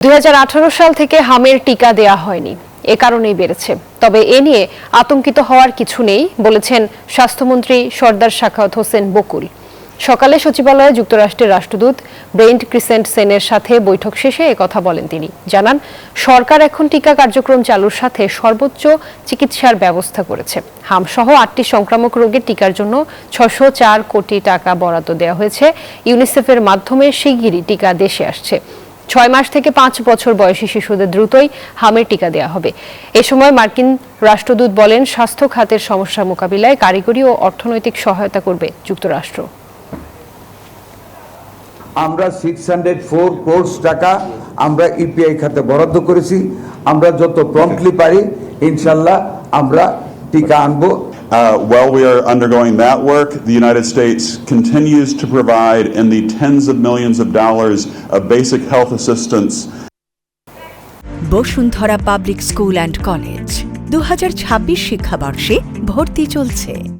2018 সাল থেকে হামের টিকা দেয়া হয়নি, এ কারণেই বেড়েছে। তবে এ নিয়ে আতঙ্কিত হওয়ার কিছু নেই বলেছেন স্বাস্থ্যমন্ত্রী সরদার সাখাওয়াত হোসেন বকুল। সকালে সচিবালয়ে যুক্তরাষ্ট্রের রাষ্ট্রদূত ব্রেন্ট ক্রিসেন্টসেনের সাথে বৈঠক শেষে একথা বলেন তিনি। জানান, সরকার এখন টিকা কার্যক্রম চালুর সাথে সর্বোচ্চ চিকিৎসার ব্যবস্থা করেছে। হামসহ 8টি সংক্রামক রোগের টিকার জন্য 604 কোটি টাকা বরাদ্দ দেওয়া হয়েছে। ইউনিসেফের মাধ্যমে শিগগিরই টিকা দেশে আসছে। 6 মাস থেকে 5 বছর বয়সী শিশুদের দ্রুতই হামের টিকা দেওয়া হবে। এ সময় মার্কিন রাষ্ট্রদূত বলেন, স্বাস্থ্য খাতের সমস্যা মোকাবিলায় কারিগরি ও অর্থনৈতিক সহায়তা করবে যুক্তরাষ্ট্র। আমরা 604 কোটি টাকা আমরা ইপিআই খাতে বরাদ্দ করেছি। আমরা যত প্রম্পটলি পারি ইনশাআল্লাহ আমরা টিকা আনবো। While we are undergoing that work, the United States continues to provide in the tens of millions of dollars of basic health assistance. Bashundhara public school and college 2026 শিক্ষাবর্ষে ভর্তি চলছে।